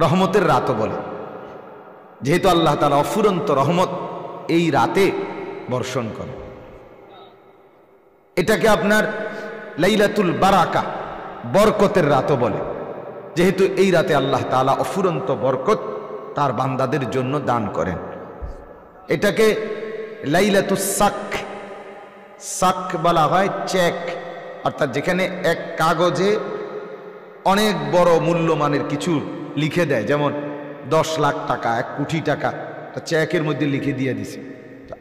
রহমতের রাতও বলে, যেহেতু আল্লাহ তাআলা অফুরন্ত রহমত এই রাতে বর্ষণ করে। এটাকে আপনার লাইলাতুল বারাকা, বরকতের রাতও বলে, যেহেতু এই রাতে আল্লাহ তাআলা অফুরন্ত বরকত তার বান্দাদের জন্য দান করেন। এটাকে লাইলাতুস সাক, সাক বলা হয় চেক, অর্থাৎ যেখানে এক কাগজে অনেক বড় মূল্যমানের কিছু লিখে দেয়, যেমন 10 লাখ টাকা, 1 কোটি টাকা চেকের মধ্যে লিখে দিয়ে দিছে।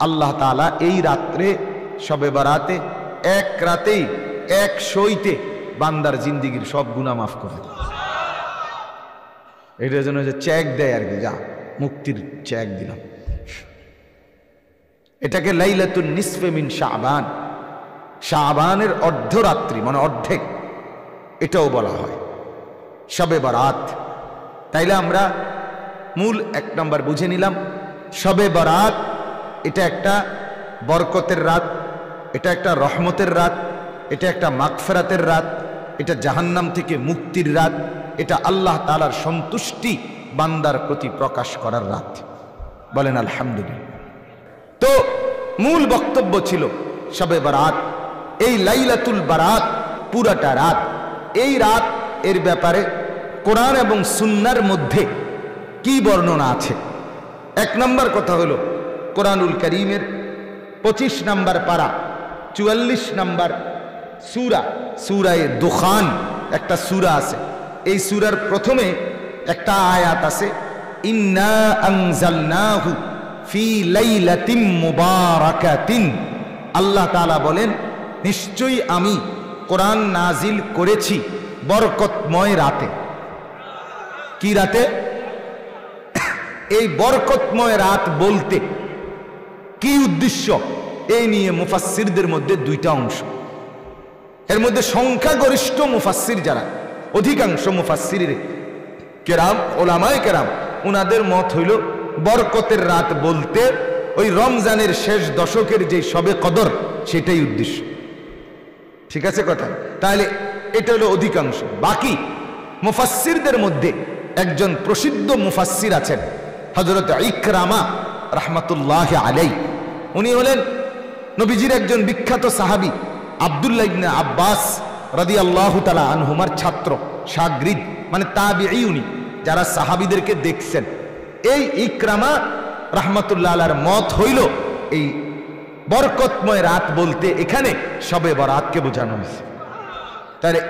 আল্লাহ তাআলা এই রাত্রে শবে বারাতে এক রাতেই 100তে বান্দার জিন্দিগির সব গুনাহ মাফ করে দেয়। এটার জন্য যে চেক দেয় আর কি, যা মুক্তির চেক দিলাম। এটাকে লাইলাতুন নিসফে মিন শাবান, শাবানের অর্ধরাত্রি মানে অর্ধেক, এটাও বলা হয় শবে বারাত। তাইলে আমরা মূল 1 নম্বর বুঝে নিলাম, শবে বারাত এটা একটা বরকতের রাত, এটা একটা রহমতের রাত, এটা একটা মাগফিরাতের রাত, এটা জাহান্নাম থেকে মুক্তির রাত, এটা আল্লাহ তাআলার সন্তুষ্টি বান্দার প্রতি প্রকাশ করার রাত। বলেন আলহামদুলিল্লাহ। তো মূল বক্তব্য ছিল শবে বারাত, এই লাইলাতুল বারাত পুরাটা রাত। এই রাত এর ব্যাপারে কোরআন এবং সুন্নাহর মধ্যে কি বর্ণনা আছে? 1 নম্বর কথা হলো কোরআনুল কারীমের 25 নম্বর পারা 44 নম্বর সূরা, সূরায়ে দুখান একটা সূরা আছে। এই সূরার প্রথমে একটা আয়াত আছে, ইন্না আনজালনাহু ফি লাইলাতিন মুবারাকাতিন। আল্লাহ তাআলা বলেন, নিশ্চয়ই আমি কোরআন নাজিল করেছি বরকতময় রাতে। কি রাতে? এই বরকতময় রাত বলতে কি উদ্দেশ্য, এই নিয়ে মুফাসসিরদের মধ্যে 2টা অংশ। এর মধ্যে সংখ্যাগরিষ্ঠ মুফাসসির যারা, অধিকাংশ মুফাসসির কেরাম, ওলামায়ে কেরাম, উনাদের মত হইল বরকতের রাত বলতে ওই রমজানের শেষ দশকের যে শবে কদর, সেটাই উদ্দেশ্য। ঠিক আছে কথা? তাহলে এটা হলো অধিকাংশ। বাকি মুফাসসিরদের মধ্যে একজন প্রসিদ্ধ মুফাসসির আছেন, হযরত ইকরামা রাহমাতুল্লাহি আলাইহি। উনি হলেন নবীজির একজন বিখ্যাত সাহাবী, আব্দুল্লাহ ইবনে আব্বাস রাদিয়াল্লাহু তাআলা আনহুমার ছাত্র, শাগরিদ, মানে তাবিঈ। উনি যারা সাহাবীদেরকে দেখছেন, এই ইকরামা রাহমাতুল্লাহ আলাইহির মত হইল এই বরকতময় রাত বলতে এখানে শবে বরাতকে বোঝানো হয়েছে। তাহলে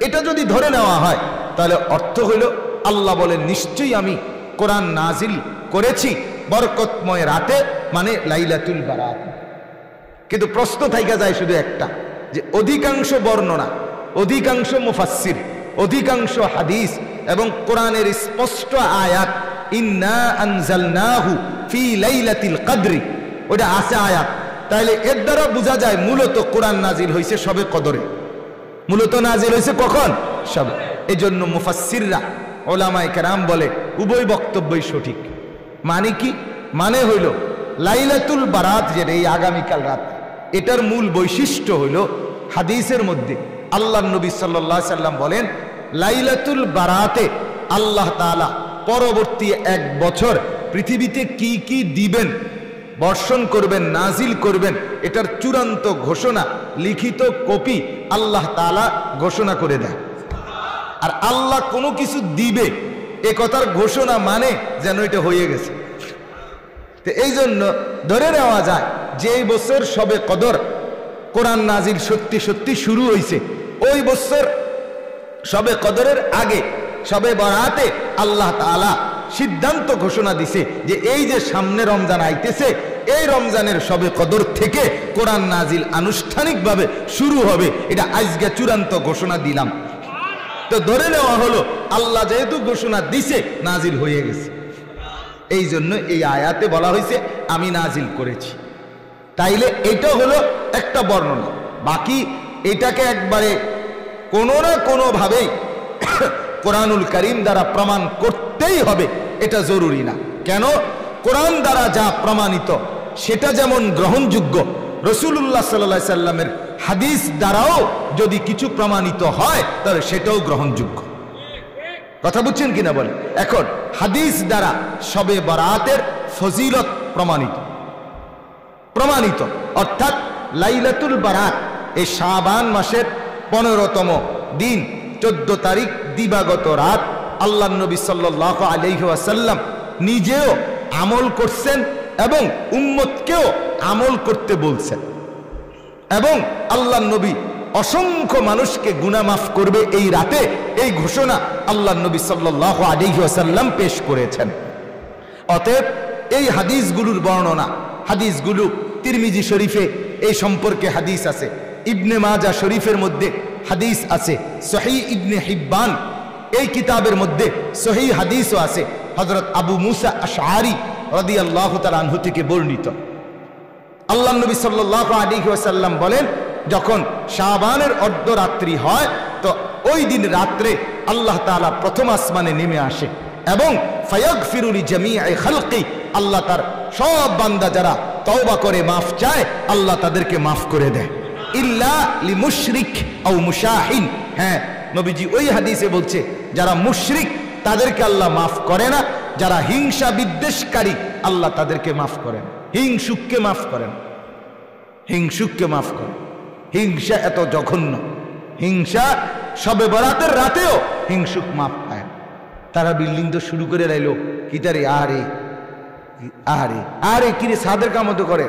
এটা যদি ধরে নেওয়া হয়, তাহলে অর্থ হইল আল্লাহ বলেন, নিশ্চয়ই আমি কোরআন নাজিল করেছি বরকতময় রাতে, মানে লাইলাতুল বারাত। কিন্তু প্রশ্ন থাইকা যায় শুধু একটা, যে অধিকাংশ বর্ণনা, অধিকাংশ মুফাসসির, অধিকাংশ হাদিস এবং কোরআনের স্পষ্ট আয়াত, ইন্না আনজালনাহু ফি লাইলাতিল কদরি, ওটা আছে আয়াত। তাহলে এর দ্বারা বোঝা যায় মূলত কোরআন নাজিল হয়েছে শবে কদরে। মূলত নাজিল হয়েছে কখন? শবে। এই জন্য মুফাসসিররা, ওলামায়ে কেরাম বলে উভয় বক্তব্যই সঠিক। মানে কি? মানে হইল লাইলাতুল বারাত, যেটা এই আগামীকাল রাত, এটার মূল বৈশিষ্ট্য হইল হাদিসের মধ্যে আল্লাহর নবী সাল্লাল্লাহু আলাইহি সাল্লাম বলেন, লাইলাতুল বারাতে আল্লাহ তাআলা পরবর্তী 1 বছর পৃথিবীতে কি কি দিবেন, বর্ষণ করবেন, নাজিল করবেন, এটার চূড়ান্ত ঘোষণা, লিখিত কপি আল্লাহ তাআলা ঘোষণা করে দেয়। আর আল্লাহ কোনো কিছু দিবে এ কথার ঘোষণা মানে যেন এটা হয়ে গেছে। তো এই জন্য ধরে নেওয়া যায় যে এই বছর শবে কদর কোরআন নাজিল সত্যি সত্যি শুরু হয়েছে, ওই বছর শবে কদরের আগে শবে বরাতে আল্লাহ তাআলা সিদ্ধান্ত ঘোষণা দিছে যে এই যে সামনে রমজান আইতেছে, এই রমজানের শবে কদর থেকে কোরআন নাজিল আনুষ্ঠানিকভাবে শুরু হবে। এটা আজকে চূড়ান্ত ঘোষণা দিলাম। তো ধরে নেওয়া হলো আল্লাহ যেহেতু ঘোষণা দিছে, নাজিল হয়ে গেছে। এই জন্য এই আয়াতে বলা হয়েছে আমি নাজিল করেছি। তাইলে এটা হলো একটা বর্ণনা। বাকি এটাকে একবারে কোনো না কোনোভাবেই কোরআনুল কারীম দ্বারা প্রমাণ করতেই হবে এটা জরুরি না। কেন? কোরআন দ্বারা যা প্রমাণিত সেটা যেমন গ্রহণযোগ্য, রাসূলুল্লাহ সাল্লাল্লাহু আলাইহি সাল্লামের হাদিস দ্বারাও যদি কিছু প্রমাণিত হয় তাহলে সেটাও গ্রহণযোগ্য। কথা বুঝছেন কিনা বলে? এখন হাদিস দ্বারা শবে বরাতের ফজিলত প্রমাণিত অর্থাৎ লাইলাতুল বারাত এই শাবান মাসের 15তম দিন 14 তারিখ দিবাগত রাত আল্লাহর নবী সাল্লাল্লাহু আলাইহি ওয়াসাল্লাম নিজেও আমল করছেন এবং উম্মতকেও আমল করতে বলছেন, এবং আল্লাহর নবী অসংখ্য মানুষকে গুনাহ মাফ করবে এই রাতে, এই ঘোষণা আল্লাহর নবী সাল্লাল্লাহু আলাইহি ওয়াসাল্লাম পেশ করেছেন। অতএব এই হাদিসগুলোর বর্ণনা, হাদিসগুলো তিরমিজি শরীফে এই সম্পর্কে হাদিস আছে, ইবনে মাজা শরীফের মধ্যে হাদিস আছে, সহিহ ইবনে হিব্বান এই কিতাবের মধ্যে সহিহ হাদিসও আছে। হযরত আবু মুসা আশআরী রাদিয়াল্লাহু তাআলা আনহু থেকে বর্ণিত, আল্লাহর নবী সাল্লাল্লাহু আলাইহি ওয়াসাল্লাম বলেন, যখন শাবানের অর্ধরাত্রি হয় তো ওই দিন রাত্রে আল্লাহ তাআলা প্রথম আসমানে নেমে আসে এবং ফায়াগফিরু লিজামিই খালকি, আল্লাহ তার সব বান্দা যারা তওবা করে মাফ চায় আল্লাহ তাদেরকে মাফ করে দেয়, ইল্লা লিমুশরিক আও মুশাহিন। হ্যাঁ, নবীজি ওই হাদিসে বলছে যারা মুশরিক তাদেরকে আল্লাহ মাফ করে না, যারা হিংসা বিদ্বেষকারী আল্লাহ তাদেরকে মাফ করেন, হিংসুককে মাফ করেন, হিংসুককে মাফ করেন। হিংসা এত জঘন্য, হিংসা শবে বরাতের রাতেও হিংসুক মাফ পায়। তারা বিল্ডিং তো শুরু করে লাইল কি তারে, আরে আরে আরে কিরে সাদের কামত করে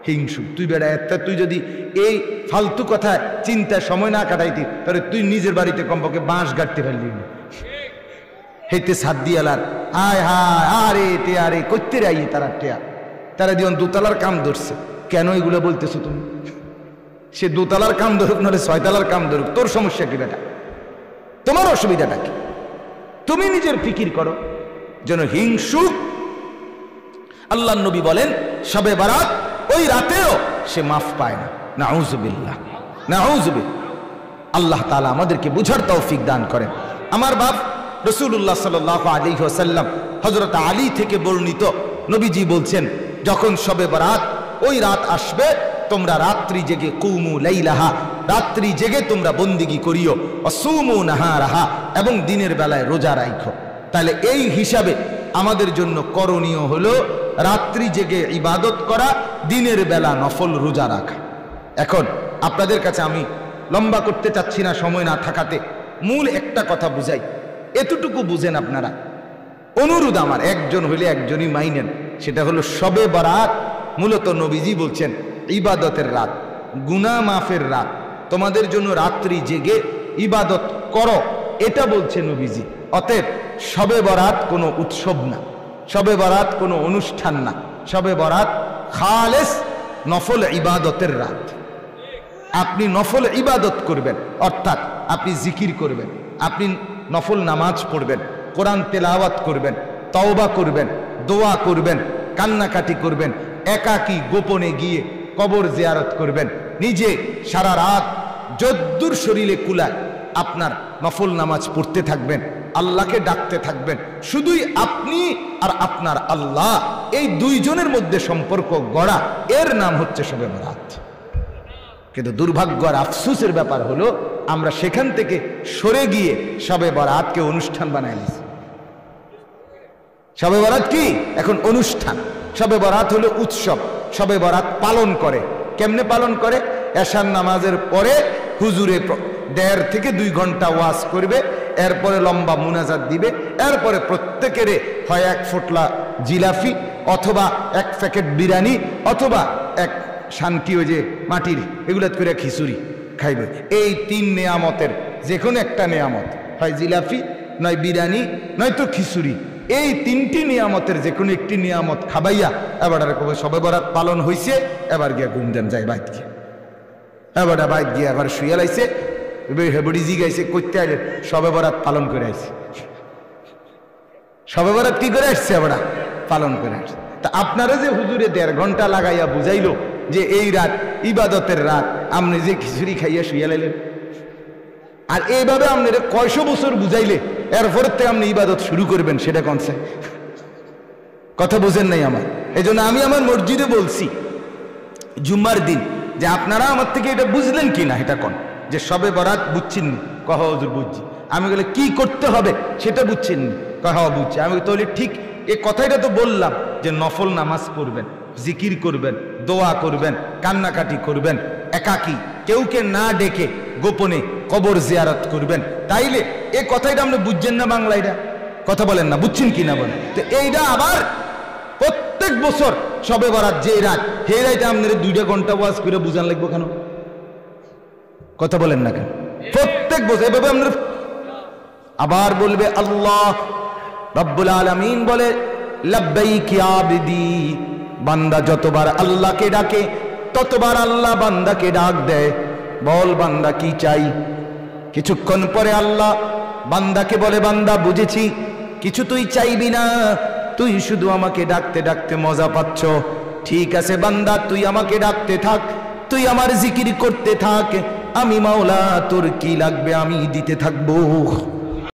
হিংসুক। তুই বেড়া একটা, তুই যদি এই ফালতু কথায় চিন্তায় সময় না কাটাইতি তাহলে তুই নিজের বাড়িতে কমপক্ষে বাঁশ গাড়তে ফেললি না। হেতে সাদ দিয়ালার আয় হায় আরে তে আরে করতে রাই তারা টেয়া, তারা দিন দোতলার কাম ধরছে। কেন এগুলো বলতেছো তুমি? সে দোতলার কাম ধরুক নাহলে 6 তলার কাম ধরুক, তোর সমস্যা কি বেটা? তোমার অসুবিধাটা কি? তুমি নিজের ফিকির করো যেন হিংসুক। আল্লাহর নবী বলেন শবে বারাত ওই রাতেও সে মাফ পায় না। নাউজুবিল্লাহ, নাউজুবিল্লাহ। আল্লাহ তাআলা আমাদেরকে বুঝার তৌফিক দান করেন। আমার বাপ রাসূলুল্লাহ সাল্লাল্লাহু আলাইহি ওয়াসাল্লাম হযরত আলী থেকে বর্ণিত, নবীজি বলছেন যখন শবে বারাত ওই রাত আসবে তোমরা রাত্রি জেগে কুমু লাইলাহা, রাত্রি জেগে তোমরা বন্দিগি করিও, অসুমু নাহারাহা, এবং দিনের বেলায় রোজা রাখো। তাহলে এই হিসাবে আমাদের জন্য করণীয় হলো রাত্রি জেগে ইবাদত করা, দিনের বেলা নফল রোজা রাখা। এখন আপনাদের কাছে আমি লম্বা করতে চাচ্ছি না সময় না থাকাতে, মূল একটা কথা বুঝাই, এতটুকু বুঝেন আপনারা। অনুরোধ আমার, একজন হইলে একজনই মাইনেন, সেটা হলো শবে বরাত মূলত নবীজি বলছেন ইবাদতের রাত, গুনাহ মাফের রাত। তোমাদের জন্য রাত্রি জেগে ইবাদত করো, এটা বলছে নবীজি। অতএব শবে বরাত কোনো উৎসব না, শবে বরাত কোনো অনুষ্ঠান না, শবে বরাত খালেস নফল ইবাদতের রাত। আপনি নফল ইবাদত করবেন, অর্থাৎ আপনি জিকির করবেন, আপনি নফল নামাজ পড়বেন, কোরআন তেলাওয়াত করবেন, তওবা করবেন, দোয়া করবেন, কান্নাকাটি করবেন, একাকী গোপনে গিয়ে কবর জিয়ারত করবেন, নিজে সারা রাত যদ্দূর শরীরে কুলায় আপনার নফল নামাজ পড়তে থাকবেন, আল্লাহকে ডাকতে থাকবেন। শুধুই আপনি আর আপনার আল্লাহ, এই দুইজনের মধ্যে সম্পর্ক গড়া, এর নাম হচ্ছে শবে বরাত। কিন্তু দুর্ভাগ্য আর আফসোসের ব্যাপার হলো আমরা সেখান থেকে সরে গিয়ে শবে বরাতকে অনুষ্ঠান বানাই নিয়েছি। শবে বরাত কি এখন অনুষ্ঠান, শবে বরাত হলো উৎসব। শবে বরাত পালন করে, কেমনে পালন করে? এশার নামাজের পরে হুজুরে 1.5 থেকে 2 ঘন্টা ওয়াজ করবে, এরপরে লম্বা মুনাজাত দিবে, এরপরে প্রত্যেকেরে হয় 1 ফোঁটলা জিলাফি অথবা 1 প্যাকেট বিরিয়ানি অথবা 1 শান্তি ওই যে মাটির এগুলো করে খিচুড়ি খাইবে। এই 3 নেয়ামতের যে কোনো একটা নেয়ামত, হয় জিলাফি, নয় বিরিয়ানি, নয়তো খিচুড়ি। এই 3টি নিয়ামতের যে কোনো একটি নিয়ামত খাবাইয়া এবার শবে বরাত পালন হয়েছে, এবার গিয়া ঘুম দেন যায় বাইত গিয়ে, এবার বাইত গিয়ে এবার শুয়ে লাইছে, হেবড়ি জি গাইছে করতে আইলে শবে বরাত পালন করে আসছে। শবে বরাত কি করে আসছে? এবার পালন করে আসছে। তা আপনারা যে হুজুরে 1.5 ঘন্টা লাগাইয়া বুঝাইলো যে এই রাত ইবাদতের রাত, আপনি যে খিচুড়ি খাইয়া শুয়ে লাইলেন, আর এইভাবে আপনার 100 বছর বুঝাইলে এরপর থেকে আপনি ইবাদত শুরু করবেন, সেটা কনসে কথা বুঝেন নাই আমার। এই জন্য আমি আমার মসজিদে বলছি জুম্মার দিন যে আপনারা আমার থেকে এটা বুঝলেন কি না, এটা কোন যে শবে বরাত বুঝছেন? কহ হুজুর বুঝছি। আমি বলে কি করতে হবে সেটা বুঝছেন? হ্যাঁ বুঝছি। আমি তাহলে ঠিক এই কথাটা তো বললাম যে নফল নামাজ পড়বেন, জিকির করবেন, দোয়া করবেন, কান্নাকাটি করবেন, একাকী কেউকে না ডেকে গোপনে কবর জিয়ারত করবেন। তাইলে এই কথাটা আপনি বুঝছেন না? বাংলাটা কথা বলেন না, বুঝছেন কি না বলেন? তো এইটা আবার প্রত্যেক বছর সবে বরাত যে রাত, সেই রাইতে আপনাদের 2 ঘন্টা ওয়াজ করে বুঝান লাগবে কেন? কথা বলেন না কেন? প্রত্যেক বছর এভাবে আপনাদের আবার বলবে আল্লাহ রব্বুল আলামিন বলে লাব্বাইক ইয়া আবদি, বান্দা যতবার আল্লাহকে ডাকে ততবার আল্লাহ বান্দাকে ডাক দেয়। বল বান্দা কি চাই? কিছুক্ষণ পরে আল্লাহ বান্দাকে বলে বান্দা বুঝেছি, কিছু তুই চাইবি না, তুই শুধু আমাকে ডাকতে ডাকতে মজা পাচ্ছ। ঠিক আছে বান্দা, তুই আমাকে ডাকতে থাক, তুই আমার জিকির করতে থাক, আমি মাওলা তোর কি লাগবে আমি দিতে থাকবো।